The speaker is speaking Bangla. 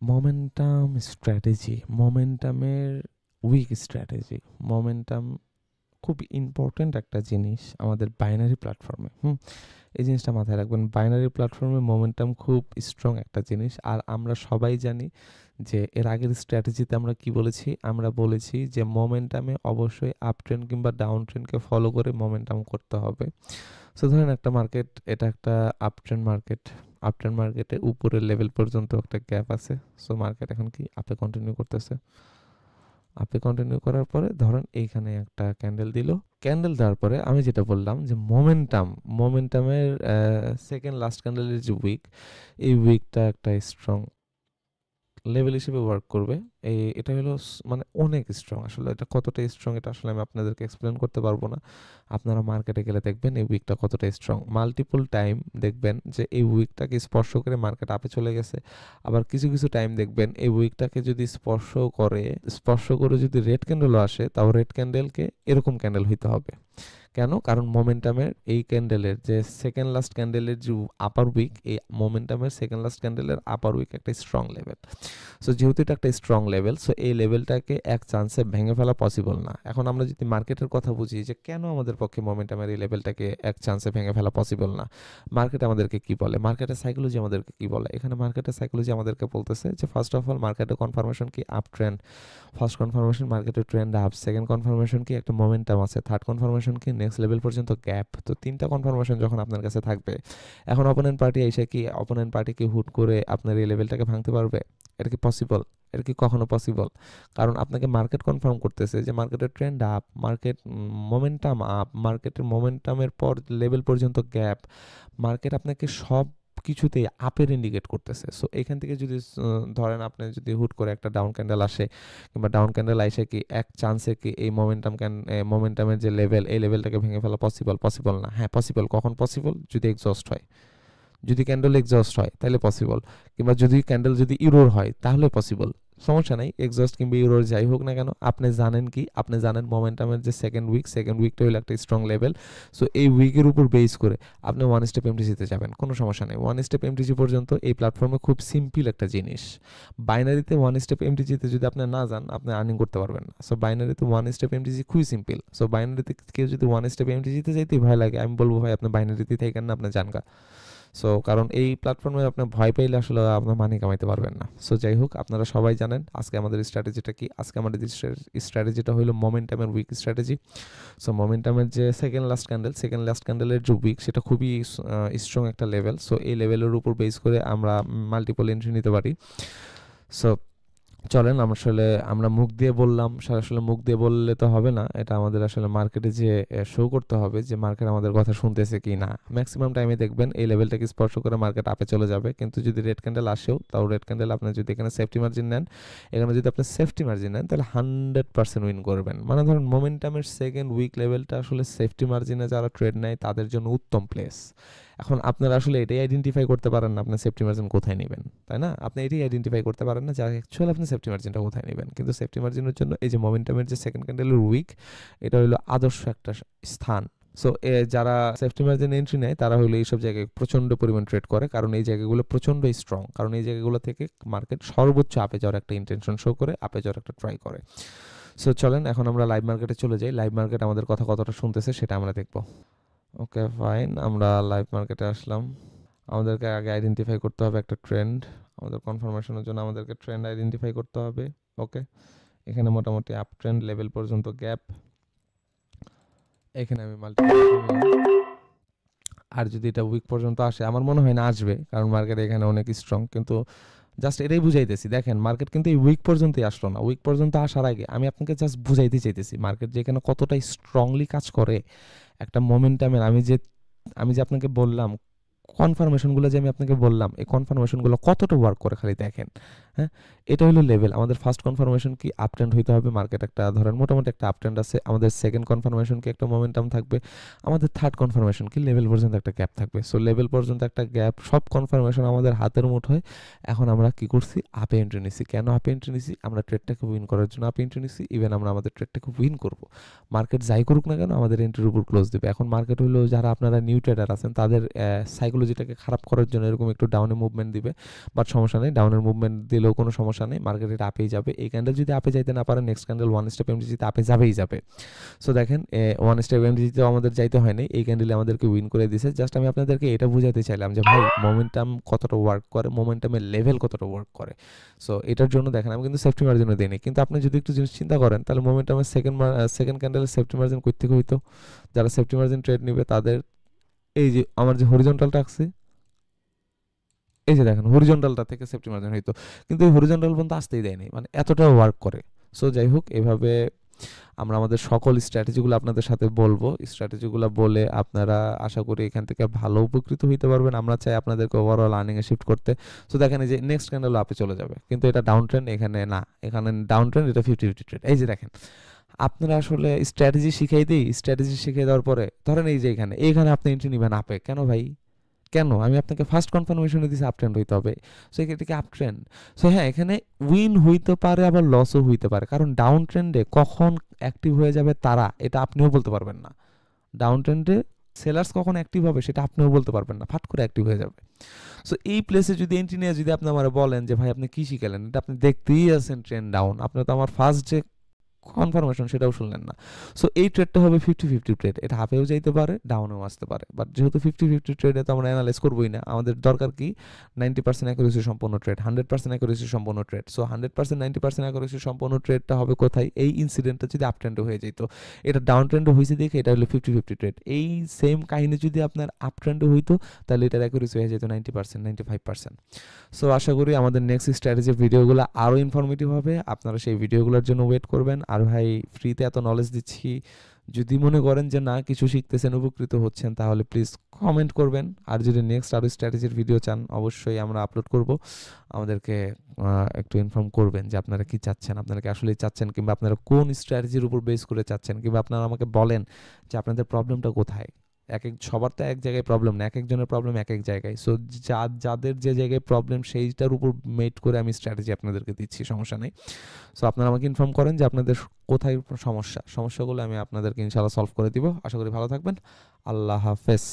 মোমেন্টাম স্ট্র্যাটেজি, মোমেন্টামের উইক স্ট্র্যাটেজি। মোমেন্টাম খুব ইম্পর্ট্যান্ট একটা জিনিস আমাদের বাইনারি প্ল্যাটফর্মে। এই জিনিসটা মাথায় রাখবেন, বাইনারি প্ল্যাটফর্মে মোমেন্টাম খুব স্ট্রং একটা জিনিস। আর আমরা সবাই জানি যে এর আগের স্ট্র্যাটেজিতে আমরা কি বলেছি, আমরা বলেছি যে মোমেন্টামে অবশ্যই আপ ট্রেন্ড কিংবা ডাউন ট্রেন্ডকে ফলো করে মোমেন্টাম করতে হবে। সো ধরেন একটা মার্কেট, এটা একটা up trend market, up trend মার্কেটে উপরের লেভেল পর্যন্ত একটা গ্যাপ আছে। সো মার্কেট এখন কি আপে কন্টিনিউ করতেছে। আপে কন্টিনিউ করার পরে ধরেন এইখানে একটা ক্যান্ডেল দিল। ক্যান্ডেল দেওয়ার পরে আমি যেটা বললাম যে মোমেন্টামের সেকেন্ড লাস্ট ক্যান্ডেলের যে উইক, এই উইকটা একটা স্ট্রং লেভেল হিসেবে ওয়ার্ক করবে। এটা হলো মানে অনেক স্ট্রং। আসলে এটা কতটা স্ট্রং এটা আসলে আমি আপনাদেরকে এক্সপ্লেন করতে পারবো না। আপনারা মার্কেটে গেলে দেখবেন এই উইকটা কতটা স্ট্রং। মাল্টিপল টাইম দেখবেন যে এই উইকটাকে স্পর্শ করে মার্কেট আপে চলে গেছে। আবার কিছু কিছু টাইম দেখবেন এই উইকটাকে যদি স্পর্শ করে যদি রেড ক্যান্ডেলও আসে, তাও রেড ক্যান্ডেলকে এরকম ক্যান্ডেল হইতে হবে। কেন? কারণ মোমেন্টামের এই ক্যান্ডেলের যে সেকেন্ড লাস্ট ক্যান্ডেলের যে আপার উইক, এই মোমেন্টামের সেকেন্ড লাস্ট ক্যান্ডেলের আপার উইক একটা স্ট্রং লেভেল। সো যেহেতু এটা একটা স্ট্রং লেভেল, সো এই লেভেলটাকে এক চান্সে ভেঙে ফেলা পসিবল না। এখন আমরা যদি মার্কেটের কথা বুঝি যে কেন আমাদের পক্ষে মোমেন্টামের এই লেভেলটাকে এক চান্সে ভেঙে ফেলা পসিবল না, মার্কেট আমাদেরকে কি বলে, মার্কেটের সাইকোলজি আমাদেরকে কি বলে। এখানে মার্কেটের সাইকোলজি আমাদেরকে বলতেছে যে ফার্স্ট অফ অল মার্কেটের কনফার্মেশন কি আপ ট্রেন্ড। ফার্স্ট কনফার্মেশন মার্কেটের ট্রেন্ড আপ, সেকেন্ড কনফার্মেশন কি একটা মোমেন্টাম আছে, থার্ড কনফার্মেশন কি নেক্সট লেভেল পর্যন্ত গ্যাপ। তো তিনটা কনফার্মেশন যখন আপনার কাছে থাকবে, এখন অপোনেন্ট পার্টি কি হুট করে আপনার এই লেভেলটাকে ভাঙতে পারবে? এটা কি পসিবল? এটা কি কখনো পসিবল? কারণ আপনাকে মার্কেট কনফার্ম করতেছে যে মার্কেটের trend up, market momentum up, মার্কেটের মোমেন্টামের পর লেভেল পর্যন্ত গ্যাপ। মার্কেট আপনাকে সব কিছুতেই আপের ইন্ডিকেট করতেছে। সো এখান থেকে যদি ধরেন আপনি যদি হুট করে একটা ডাউন ক্যান্ডেল আসে, কিংবা ডাউন ক্যান্ডেল আইসে কি এক চান্সে কি এই মোমেন্টামের যে লেভেল, এই লেভেলটাকে ভেঙে ফেলা পসিবল না? হ্যাঁ পসিবল। কখন পসিবল? যদি এক্সস্ট হয়, যদি ক্যান্ডেল এক্সস্ট হয় তাহলে পসিবল। কিংবা যদি ক্যান্ডেল যদি ইরোর হয় তাহলে পসিবল। সমস্যা নাই, এক্সস্ট কিংবা ইরোর যাই হোক না কেন, আপনি জানেন কি, আপনি জানেন মোমেন্টামের যে সেকেন্ড উইকটা হলো একটা স্ট্রং লেভেল। সো এই উইকের উপর বেস করে আপনি ওয়ান স্টেপ এমটিজিতে যাবেন, কোনো সমস্যা নেই। ওয়ান স্টেপ এমটিজি পর্যন্ত এই প্ল্যাটফর্মে খুব সিম্পল একটা জিনিস। বাইনারিতে ওয়ান স্টেপ এমটিজিতে যদি আপনি না যান, আপনি আর্নিং করতে পারবেন না। সো বাইনারিতে ওয়ান স্টেপ এমটিজি খুবই সিম্পল। সো বাইনারিতে কেউ যদি ওয়ান স্টেপ এমটিজিতে যাইতেই ভয় লাগে, আমি বলবো ভাই আপনি বাইনারিতে থাকেন না, আপনি জানগা। সো কারণ এই প্ল্যাটফর্মে আপনি ভয় পাইলে আসলে আপনার মানি কামাইতে পারবেন না। সো যাই হোক, আপনারা সবাই জানেন আজকে আমাদের স্ট্র্যাটেজিটা কি। আজকে আমাদের স্ট্র্যাটেজিটা হলো মোমেন্টামের উইক স্ট্র্যাটেজি। সো মোমেন্টামের যে সেকেন্ড লাস্ট ক্যান্ডেলের যে উইক, সেটা খুবই স্ট্রং একটা লেভেল। সো এই লেভেলের উপর বেস করে আমরা মাল্টিপল এন্ট্রি নিতে পারি। সো চলেন আমরা মুখ দিয়ে বললাম, আসলে মুখ দিয়ে বললে তো হবে না, এটা আমাদের আসলে মার্কেটে যে শো করতে হবে যে মার্কেট আমাদের কথা শুনতেছে কি না। ম্যাক্সিমাম টাইমে দেখবেন এই লেভেলটাকে স্পর্শ করে মার্কেট আপে চলে যাবে। কিন্তু যদি রেড ক্যান্ডেল আসেও, তাও রেড ক্যান্ডেল আপনি যদি এখানে সেফটি মার্জিন নেন, তাহলে 100% উইন করবেন। মানে ধরুন মোমেন্টামের সেকেন্ড উইক লেভেলটা আসলে সেফটি মার্জিনে যারা ট্রেড নেয় তাদের জন্য উত্তম প্লেস। এখন আপনারা আসলে এটাই আইডেন্টিফাই করতে পারেন না আপনার সেফটি মার্জিন কোথায় নেবেন, তাই না? আপনি এটাই আইডেন্টিফাই করতে পারেন না যে অ্যাকচুয়ালি আপনি সেফটি মার্জিনটা কোথায় নেবেন। কিন্তু সেফটি মার্জিনের জন্য এই যে মোমেন্টামের যে সেকেন্ড ক্যান্ডেলের উইক, এটা হলো আদর্শ একটা স্থান। সো যারা সেফটি মার্জিন এন্ট্রি নেয় তারা হলো এইসব জায়গায় প্রচন্ড পরিমাণ ট্রেড করে, কারণ এই জায়গাগুলো প্রচন্ড স্ট্রং। কারণ এই জায়গাগুলো থেকে মার্কেট সর্বোচ্চ আপে যাওয়ার একটা ইন্টেনশন শো করে, আপে যাওয়ার একটা ট্রাই করে। সো চলেন এখন আমরা লাইভ মার্কেটে চলে যাই। লাইভ মার্কেট আমাদের কথা কতটা শুনতেছে সেটা আমরা দেখবো। ওকে ফাইন, আমরা লাইভ মার্কেটে আসলাম। আমাদেরকে আগে আইডেন্টিফাই করতে হবে একটা ট্রেন্ড। আমাদের কনফার্মেশনের জন্য আমাদেরকে ট্রেন্ড আইডেন্টিফাই করতে হবে। ওকে, এখানে মোটামুটি আপ ট্রেন্ড লেভেল পর্যন্ত গ্যাপ। এখানে আমি মাল্টিপল নিলাম। আর যদি এটা উইক পর্যন্ত আসে, আমার মনে হয় না আসবে, কারণ মার্কেট এখানে অনেক স্ট্রং। কিন্তু জাস্ট এটাই বুঝাইতেছি, দেখেন মার্কেট কিন্তু এই উইক পর্যন্তই আসলো না। উইক পর্যন্ত আসার আগে আমি আপনাকে জাস্ট বুঝাইতে চাইতেছি মার্কেট যে এখানে কতটা স্ট্রংলি কাজ করে একটা মোমেন্টামের। আমি যে আপনাকে বললাম কনফার্মেশনগুলো, যে আমি আপনাকে বললাম এই কনফার্মেশনগুলো কতটা ওয়ার্ক করে খালি দেখেন। হ্যাঁ, এটা হলো লেভেল। আমাদের ফার্স্ট কনফার্মেশন কি আপ ট্রেন্ড হইতে হবে, মার্কেট একটা ধরেন মোটামুটি একটা আপ ট্রেন্ড আছে। আমাদের সেকেন্ড কনফার্মেশন কি একটা মোমেন্টাম থাকবে। আমাদের থার্ড কনফার্মেশন কি লেভেল পর্যন্ত একটা গ্যাপ থাকবে। সো লেভেল পর্যন্ত একটা গ্যাপ, সব কনফার্মেশন আমাদের হাতের মুঠোয়। এখন আমরা কি করছি, আপে এন্ট্রি নিছি। কেন আপে এন্ট্রি নিছি? আমরা ট্রেডটাকে উইন করার জন্য আপে এন্ট্রি নিছি। ইভেন আমরা আমাদের ট্রেডটাকে উইন করব। মার্কেট যাই করুক না কেন আমাদের এন্ট্রির উপর ক্লোজ দেবে। এখন মার্কেট হলো যারা আপনারা নিউ ট্রেডার আছেন তাদের সাইকোলজিটাকে খারাপ করার জন্য এরকম একটু ডাউনে মুভমেন্ট দিবে। বাট সমস্যা নেই, ডাউনের মুভমেন্ট দিলেও হলেও কোনো সমস্যা নেই, মার্কেট এটা আপেই যাবে। এই ক্যান্ডেল যদি আপে যাইতে না পারে, নেক্সট ক্যান্ডেল ওয়ান স্টেপ এমডিজিতে আপে যাবেই যাবে। সো দেখেন ওয়ান স্টেপ এমডিজিতেও আমাদের যাইতে হয়নি, এই ক্যান্ডেলে আমাদেরকে উইন করে দিয়েছে। জাস্ট আমি আপনাদেরকে এটা বোঝাতে চাইলাম যে ভাই মোমেন্টাম কতটা ওয়ার্ক করে, মোমেন্টামের লেভেল কতটা ওয়ার্ক করে। সো এটার জন্য দেখেন আমি কিন্তু সেফটি মার্জিনও দিইনি, কিন্তু আপনি যদি একটু জিনিস চিন্তা করেন তাহলে মোমেন্টামের সেকেন্ড ক্যান্ডেলের সেফটি মার্জিন কই থেকে হইতো? যারা সেফটি মার্জিন ট্রেড নিবে তাদের এই যে আমার যে হরিজন্টালটা আছে, এই যে দেখেন হরিজন্টালটা থেকে সেফটি মার্জিন হইতো, কিন্তু এই হরিজন্টাল পর্যন্ত আসতেই দেয়নি, মানে এতটা ওয়ার্ক করে। সো যাই হোক, এভাবে আমরা আমাদের সকল স্ট্র্যাটেজিগুলো আপনাদের সাথে বলবো। স্ট্র্যাটেজিগুলো বলে আপনারা আশা করি এখান থেকে ভালো উপকৃত হইতে পারবেন। আমরা চাই আপনাদেরকে ওভারঅল আর্নিংয়ে শিফট করতে। সো দেখেন এই যে নেক্সট ক্যান্ডেল আপে চলে যাবে, কিন্তু এটা ডাউন ট্রেন্ড, এখানে না, এখানে ডাউন ট্রেন্ড, এটা 50-50 ট্রেড। এই যে দেখেন আপনারা আসলে স্ট্র্যাটেজি শিখাই দিই, স্ট্র্যাটেজি শিখিয়ে দেওয়ার পরে ধরেন এই যে এইখানে আপনি এন্ট্রি নেবেন আপে, কেন ভাই? কেন? আমি আপনাকে ফার্স্ট কনফার্মেশনে দিছি আপ ট্রেন্ড হইতে হবে। সো এটাকে আপ ট্রেন্ড। সো হ্যাঁ, এখানে উইন হইতে পারে, আবার লসও হইতে পারে, কারণ ডাউন ট্রেন্ডে কখন অ্যাক্টিভ হয়ে যাবে তারা, এটা আপনিও বলতে পারবেন না। ডাউন ট্রেন্ডে সেলার্স কখন অ্যাক্টিভ হবে সেটা আপনিও বলতে পারবেন না, ফাট করে অ্যাক্টিভ হয়ে যাবে। সো এই প্লেসে যদি এন্ট্রি নিয়ে যদি আপনি আমার বলেন যে ভাই আপনি কি শিখালেন, এটা আপনি দেখতেই আছেন ট্রেন্ড ডাউন, আপনি তো আমার ফার্স্ট যে কনফার্মেশন সেটাও শুনলেন না। সো এই ট্রেডটা হবে 50-50 ট্রেড, এটা হাফেও যাইতে পারে, ডাউনেও আসতে পারে। বাট যেহেতু 50-50 ট্রেডে তো আমরা অ্যানালাইজ করবোই না, আমাদের দরকার কি 90% অ্যাকুরেসি সম্পন্ন ট্রেড, 100% অ্যাকুরেসি সম্পন্ন ট্রেড। সো 100% 90% অ্যাকুরেসি সম্পন্ন ট্রেডটা হবে কোথায়? এই ইনসিডেন্টটা যদি আপ ট্রেন্ডে হয়ে যেত, এটা ডাউন ট্রেন্ডে হয়েছে দেখে এটা হলো 50-50 ট্রেড। এই সেম কাহিনী যদি আপনার আপ ট্রেন্ডে হইতো তাহলে এটার অ্যাকুরেসি হয়ে যেত 90%, 95%। সো আশা করি আমাদের নেক্সট স্ট্র্যাটেজি ভিডিওগুলো আরও ইনফরমেটিভ হবে, আপনারা সেই ভিডিওগুলোর জন্য ওয়েট করবেন। আর ভাই ফ্রিতে এত নলেজ দিচ্ছি, যদি মনে করেন যে না কিছু শিখতেছেন, উপকৃত হচ্ছেন, তাহলে প্লিজ কমেন্ট করবেন। আর যদি নেক্সট আরও স্ট্র্যাটেজির ভিডিও চান অবশ্যই আমরা আপলোড করব, আমাদেরকে একটু ইনফর্ম করবেন যে আপনারা কি চাচ্ছেন, আপনারা কি আসলেই চাচ্ছেন, কিংবা আপনারা কোন স্ট্র্যাটেজির উপর বেস করে চাচ্ছেন, কিংবা আপনারা আমাকে বলেন যে আপনাদের প্রবলেমটা কোথায়। সবার তো এক জায়গায় প্রবলেম না, এক একজনের প্রবলেম এক এক জায়গায়। সো যাদের যে জায়গায় প্রবলেম সেইটার উপর মেট করে আমি স্ট্র্যাটেজি আপনাদেরকে দিচ্ছি, সমস্যা নেই। সো আপনারা আমাকে ইনফর্ম করেন যে আপনাদের কোথায় সমস্যাগুলো আমি আপনাদেরকে ইনশাআল্লাহ সলভ করে দিব। আশা করি ভালো থাকবেন। আল্লাহ হাফেজ।